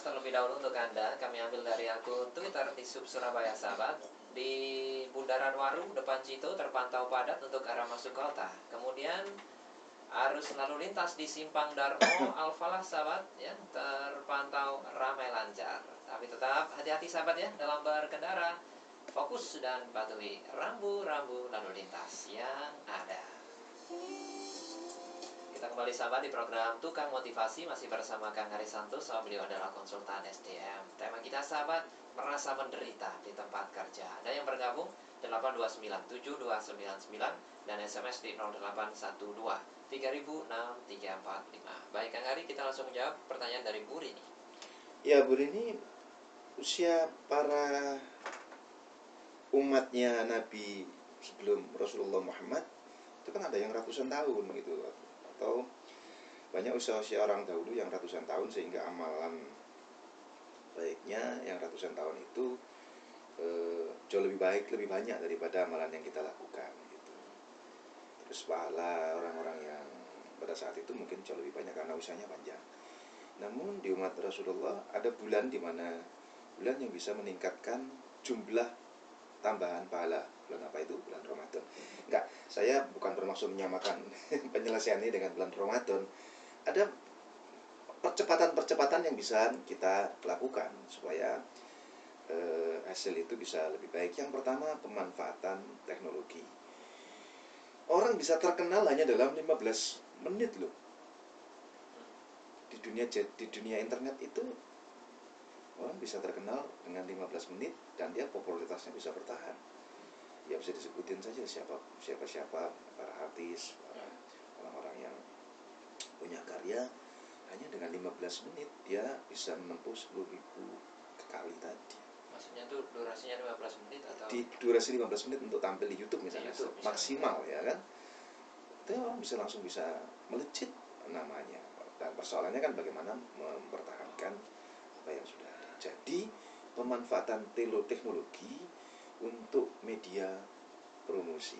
terlebih dahulu untuk Anda. Kami ambil dari akun Twitter di Sub Surabaya Sahabat. Di Bundaran Waru depan Cito terpantau padat untuk arah masuk kota. Kemudian arus lalu lintas di Simpang Darmo Al-Falah Sahabat ya, terpantau ramai lancar. Tapi tetap hati-hati sahabat ya dalam berkendara. Fokus dan patuhi rambu-rambu lalu lintas yang ada. Kita kembali sahabat di program Tukang Motivasi, masih bersama Kang Harisanto. Beliau adalah konsultan SDM. Tema kita sahabat, merasa menderita di tempat kerja. Ada yang bergabung 8297299 dan SMS di 0812 306345. Baik Kang Hari, kita langsung menjawab pertanyaan dari Bu Rini. Ya, Bu Rini, usia para umatnya Nabi sebelum Rasulullah Muhammad itu kan ada yang ratusan tahun gitu, atau banyak usia-usia orang dahulu yang ratusan tahun, sehingga amalan baiknya yang ratusan tahun itu jauh lebih baik, lebih banyak daripada amalan yang kita lakukan gitu. Terus pahala orang-orang yang pada saat itu mungkin jauh lebih banyak karena usianya panjang. Namun di umat Rasulullah ada bulan di mana bulan yang bisa meningkatkan jumlah tambahan pahala. Bulan apa itu? Bulan Ramadan. Enggak, saya bukan bermaksud menyamakan penyelesaian ini dengan bulan Ramadan. Ada percepatan-percepatan yang bisa kita lakukan supaya hasil itu bisa lebih baik. Yang pertama, pemanfaatan teknologi. Orang bisa terkenal hanya dalam 15 menit loh. Di dunia internet itu orang bisa terkenal dengan 15 menit dan dia popularitasnya bisa bertahan. Ya bisa disebutin saja siapa para artis, para orang-orang yang punya karya, hanya dengan 15 menit dia bisa menempuh 10.000 kali tadi. Maksudnya tuh durasinya 15 menit atau? Di durasi 15 menit untuk tampil di YouTube misalnya, maksimal ya kan. Itu orang langsung bisa melejit namanya. Dan persoalannya kan bagaimana mempertahankan apa yang sudah ada. Jadi pemanfaatan teknologi untuk media promosi,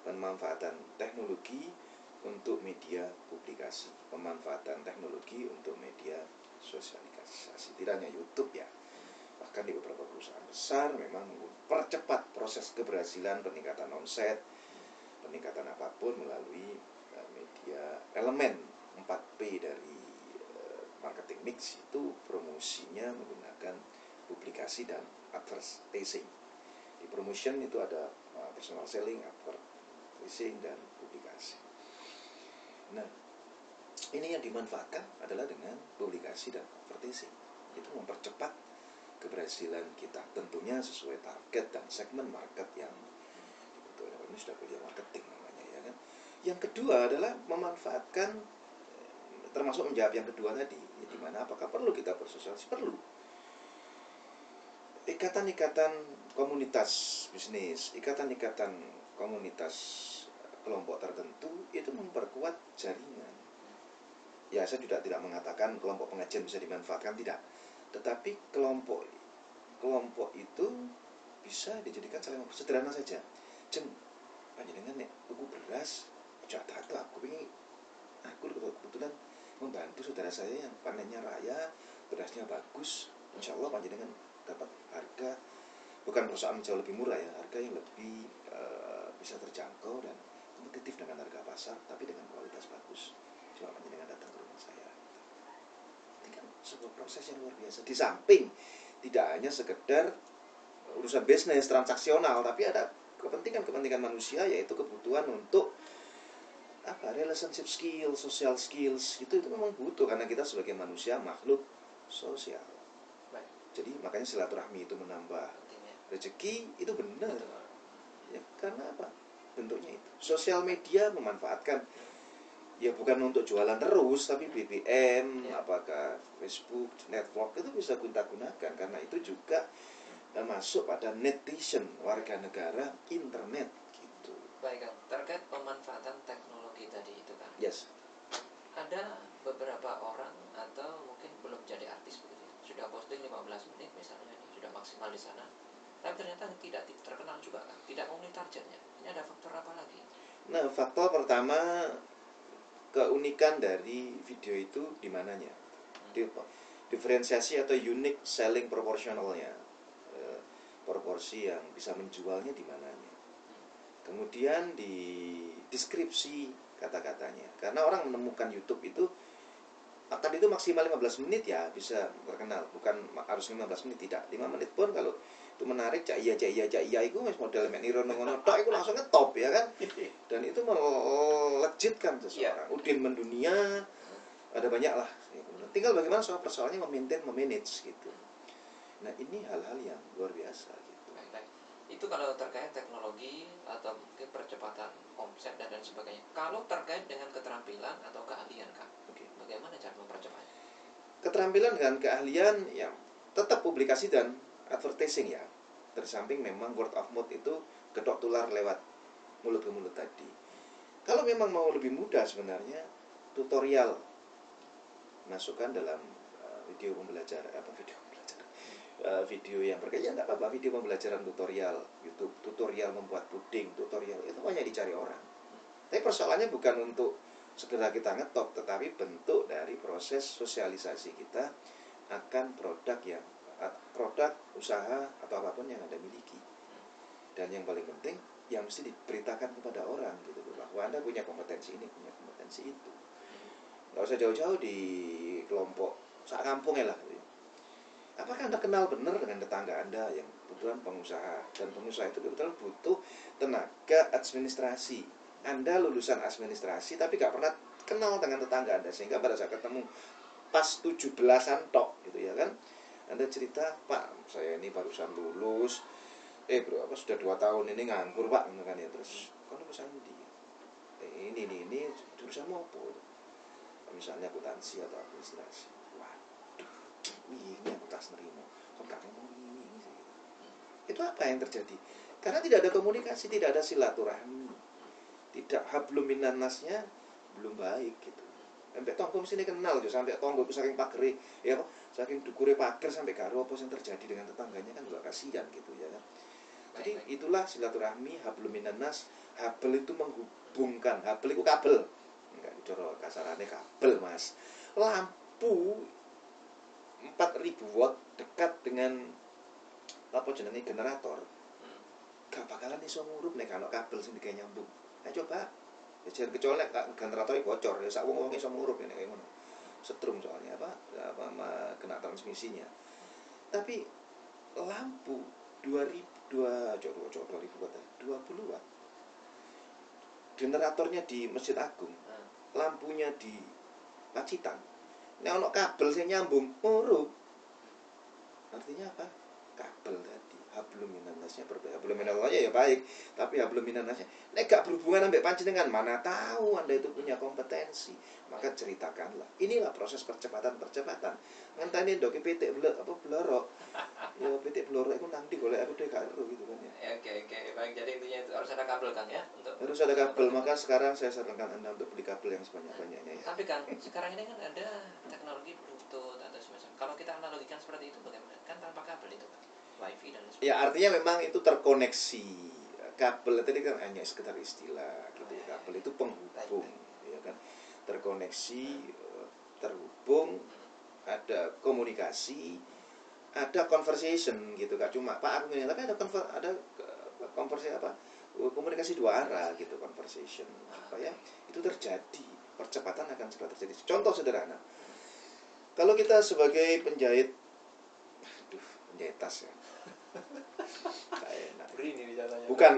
pemanfaatan teknologi untuk media publikasi, pemanfaatan teknologi untuk media sosialisasi. Tidak hanya YouTube ya, bahkan di beberapa perusahaan besar memang mempercepat proses keberhasilan peningkatan omset, peningkatan apapun melalui media. Elemen 4P dari marketing mix itu promosinya menggunakan publikasi dan advertising. Di promotion itu ada personal selling, advertising, dan publikasi. Nah, ini yang dimanfaatkan adalah dengan publikasi dan advertising. Itu mempercepat keberhasilan kita, tentunya sesuai target dan segmen market yang dibutuhkan. Ini sudah kuliah marketing namanya ya kan. Yang kedua adalah memanfaatkan, termasuk menjawab yang kedua tadi, ya, di mana apakah perlu kita bersosialisasi? Perlu. Ikatan-ikatan komunitas bisnis, ikatan-ikatan komunitas kelompok tertentu itu memperkuat jaringan. Ya, saya juga tidak mengatakan kelompok pengajian bisa dimanfaatkan, tidak. Tetapi kelompok itu bisa dijadikan saling sederhana saja. Jeng, panjenengan nek tuku beras, jatah itu aku kebetulan membantu saudara saya yang panennya raya, berasnya bagus. Insya Allah panjenengan dapat harga, bukan perusahaan jauh lebih murah ya, harga yang lebih bisa terjangkau dan kompetitif dengan harga pasar, tapi dengan kualitas bagus. Coba panjenengan datang ke rumah saya. Ini kan sebuah proses yang luar biasa. Di samping tidak hanya sekedar urusan bisnis transaksional, tapi ada kepentingan manusia, yaitu kebutuhan untuk relationship skills, social skills. Itu memang butuh, karena kita sebagai manusia makhluk sosial. Baik. Jadi makanya silaturahmi itu menambah rezeki, itu benar. Ya, karena apa? Bentuknya itu. Sosial media memanfaatkan, ya bukan untuk jualan terus, tapi BBM, apakah Facebook, network, itu bisa kita gunakan, karena itu juga masuk pada netizen, warga negara internet gitu. Baik Kang, terkait pemanfaatan teknologi tadi itu Kang. Yes. Ada beberapa orang atau mungkin belum jadi artis begitu, sudah posting 15 menit misalnya, sudah maksimal di sana, tapi ternyata tidak terkenal juga Kang, tidak memenuhi targetnya. Ini ada faktor apa lagi? Nah, faktor pertama, keunikan dari video itu di mananya. Di diferensiasi atau unique selling proportionalnya, proporsi yang bisa menjualnya di mananya. Kemudian di deskripsi kata-katanya, karena orang menemukan YouTube itu tadi itu maksimal 15 menit ya bisa terkenal, bukan harus 15 menit, tidak, 5 menit pun kalau itu menarik, cak iya itu model mek niru ngono tok itu langsung ngetop ya kan. Dan itu melejitkan seseorang. Udin mendunia, ada banyak lah. Tinggal bagaimana soal persoalannya memanage gitu. Nah, ini hal-hal yang luar biasa gitu. Baik. Itu kalau terkait teknologi atau mungkin percepatan omset dan sebagainya. Kalau terkait dengan keterampilan atau keahlian, Kak, bagaimana cara mempercepatnya? Keterampilan dan keahlian ya tetap publikasi dan advertising ya. Tersamping memang word of mouth itu gedok tular lewat mulut ke mulut tadi. Kalau memang mau lebih mudah sebenarnya tutorial masukkan dalam video pembelajaran video yang berkaitan, nggak apa-apa, video pembelajaran tutorial YouTube, tutorial membuat puding, tutorial itu banyak dicari orang. Tapi persoalannya bukan untuk segera kita ngetop, tetapi bentuk dari proses sosialisasi kita akan produk usaha atau apapun yang Anda miliki. Dan yang paling penting yang mesti diberitakan kepada orang gitu, bahwa Anda punya kompetensi ini, punya kompetensi itu. Nggak usah jauh-jauh di kelompok sak kampung ya lah. Apakah Anda kenal benar dengan tetangga Anda yang kebetulan pengusaha, dan pengusaha itu kebetulan butuh tenaga administrasi. Anda lulusan administrasi tapi gak pernah kenal dengan tetangga Anda, sehingga pada saat ketemu pas 17-an tok gitu ya kan, Anda cerita, Pak saya ini barusan lulus, bro sudah 2 tahun ini nganggur Pak gitu kan ya. Terus kalau pesan di ini jurusan apa? Misalnya akuntansi atau administrasi. Waduh, ini aku tas nerimo. Kok gak ngomong ini sih? Itu apa yang terjadi? Karena tidak ada komunikasi, tidak ada silaturahmi, tidak hablum minan nasnya belum baik gitu. Sampai tonggo sini kenal jo, sampai tonggo saking pagere ya kok, saking dukure pager sampai karo apa yang terjadi dengan tetangganya kan juga kasihan gitu ya kan. Jadi itulah silaturahmi, hablum minan nas. Habel itu menghubungkan, habel itu kabel. Enggak cara kasarannya kabel, Mas. Lampu 4000 watt dekat dengan apa jenenge generator. Gak bakalan iso ngurup nek ana kabel sing digawe nyambung. Nah coba ya kecuali nek generatornya bocor ya sak wong iso ngurup nek kaya ngono. Setrum soalnya apa kena transmisinya. Tapi lampu 2000 watt 20 watt. Generatornya di Masjid Agung, lampunya di Pacitan. Nek ana kabel sing nyambung ngurup. Artinya apa? Kabel tadi hablum minan nasnya berbeda. Hablum minan nasnya ya baik, tapi hablum minan nasnya nek gak berhubungan ambek panjenengan, mana tahu Anda itu punya kompetensi. Maka ceritakanlah. Inilah proses percepatan. Ngenteni ndok pitik blorok. Ya pitik blorok iku nang ndi golek aku dhewe gak ero gitu kan ya. Oke. Baik, jadi intinya itu harus ada kabel kan ya untuk. Harus ada kabel, maka sekarang saya sarankan Anda untuk beli kabel yang sebanyak-banyaknya ya. Tapi kan sekarang ini kan ada teknologi Bluetooth atau semacam. Kalau kita analogikan seperti itu bagaimana? Kan tanpa kabel itu kan. Wifi dan sebagainya. Ya artinya memang itu terkoneksi. Kabel tadi kan hanya sekedar istilah gitu ya. Kabel itu penghubung ya kan. Terkoneksi, terhubung, ada komunikasi, ada conversation gitu, gak cuma Pak aku ini, tapi ada konversi komunikasi dua arah gitu, conversation supaya itu terjadi, percepatan akan segera terjadi. Contoh sederhana, kalau kita sebagai penjahit tas ya, enak. Bukan.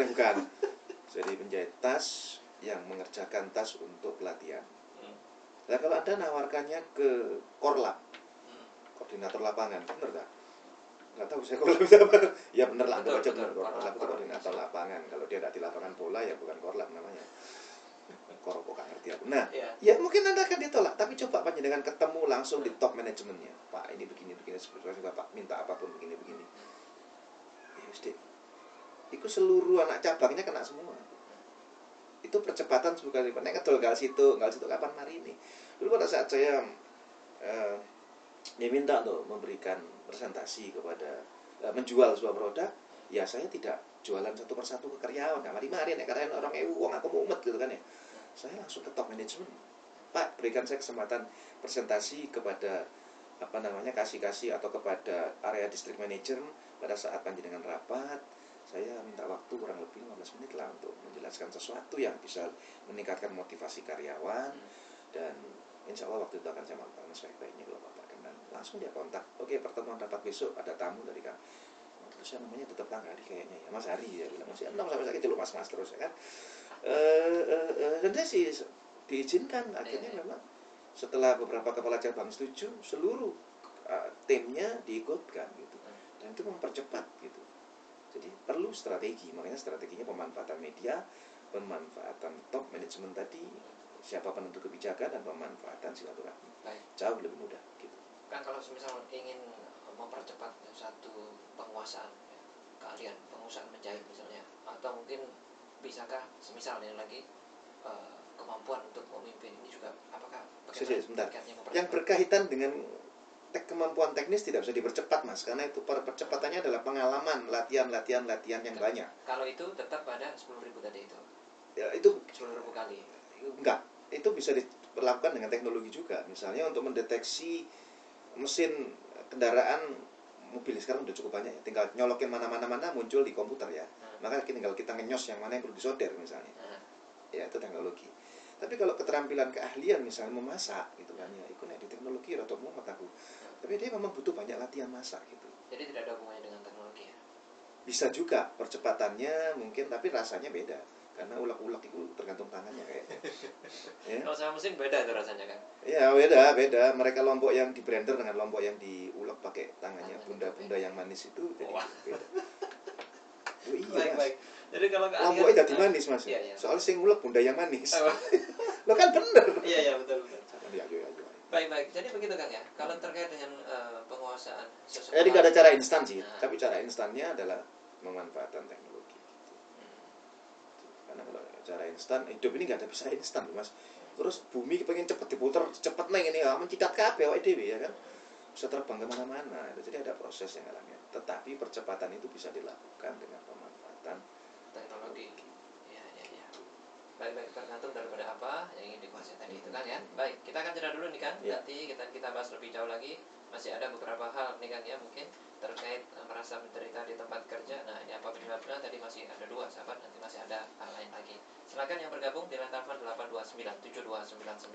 Jadi penjahit tas yang mengerjakan tas untuk pelatihan. Nah kalau Anda nawarkannya ke Korlap, koordinator lapangan, bener gak? Nggak tahu saya Korlap itu apa. Ya bener lah, anggap aja bener. Korlap itu koordinator lapangan. Kalau dia tidak di lapangan bola ya bukan Korlap namanya. Korpo gak ngerti aku. Nah, ya mungkin Anda akan ditolak. Tapi coba panjenengan ketemu langsung di top manajemennya. Pak ini begini sebetulnya Bapak minta apapun begini. Ya mesti. Itu seluruh anak cabangnya kena semua. Itu percepatan sekali. Nek kedol gal situ kapan hari ini. Dulu pada saat saya diminta untuk memberikan presentasi kepada menjual sebuah produk, ya saya tidak jualan satu persatu ke karyawan, gak mari-mari nek karyawan orang wong aku mumet gitu kan ya. Saya langsung ke top manajemen. Pak, berikan saya kesempatan presentasi kepada kasih atau kepada area district manager pada saat panjenengan rapat, saya minta waktu kurang lebih 15 menit lah untuk menjelaskan sesuatu yang bisa meningkatkan motivasi karyawan, dan insya Allah waktu itu akan saya melakukan sebaik-baiknya kalau Bapak kenal. Langsung dia kontak, oke pertemuan rapat besok, ada tamu dari kami. Terus saya namanya tetap Kang Hari kayaknya ya, Mas Hari ya, bilang masih enam sampai sakit dulu mas terus ya kan. Dan dia sih diizinkan akhirnya. Memang setelah beberapa kepala cabang setuju, seluruh timnya diikutkan gitu, dan itu mempercepat gitu. Jadi perlu strategi, makanya strateginya pemanfaatan media, pemanfaatan top manajemen tadi, siapa penentu kebijakan, dan pemanfaatan silaturahmi. Jauh lebih mudah gitu. Kan kalau misal ingin mempercepat satu penguasaan, ya, keahlian pengusahaan menjahit misalnya, atau mungkin bisakah semisal ini lagi kemampuan untuk memimpin ini juga, apakah sebentar, yang berkaitan dengan kemampuan teknis tidak bisa dipercepat mas, karena itu percepatannya adalah pengalaman, latihan yang banyak. Kalau itu tetap pada 10.000 tadi itu ya, itu 10.000 kali enggak, itu bisa dilakukan dengan teknologi juga. Misalnya untuk mendeteksi mesin kendaraan mobil sekarang udah cukup banyak ya, tinggal nyolokin mana muncul di komputer ya. Maka tinggal kita ngenyos yang mana yang perlu disolder misalnya. Ya itu teknologi. Tapi kalau keterampilan keahlian misalnya memasak gitu kan ya, itu di teknologi atau mau aku. Tapi dia memang butuh banyak latihan masak gitu. Jadi tidak ada hubungannya dengan teknologi ya? Bisa juga percepatannya mungkin, tapi rasanya beda. Karena ulek-ulek itu tergantung tangannya kayaknya. Ya? Kalau sama mesin beda itu rasanya kan? Ya beda. Mereka lombok yang di blender dengan lombok yang diulek pakai tangannya, bunda-bunda yang manis itu jadi beda. Oh iya mas. Baik. Jadi kalau lomboknya jadi manis mas. Iya. Soalnya sing ulek bunda yang manis. Lo kan bener. Iya betul. Ya. Baik. Jadi begitu Kang ya. Kalau terkait dengan penguasaan sesuatu. Jadi nggak ada cara instan sih. Tapi cara instannya adalah memanfaatkan teknologi. Karena kalau cara instan, hidup ini nggak ada bisa instan mas. Terus bumi pengen cepet diputer, cepet neng ini ya, mencitat kabeh awake dhewe ya kan. Bisa terbang kemana-mana. Jadi ada proses yang alamiah. Tetapi percepatan itu bisa dilakukan dengan pemanfaatan teknologi. Ya. Baik, tergantung daripada apa yang ingin dikuasai tadi itu kan ya. Baik, kita akan jeda dulu nih kan. Nanti kita bahas lebih jauh lagi. Masih ada beberapa hal nih kan ya, mungkin terkait merasa menderita di tempat kerja. Nah, ini apa penyebabnya? Tadi masih ada 2 sahabat, nanti masih ada hal lain lagi. Silakan yang bergabung di line telepon 829 7299.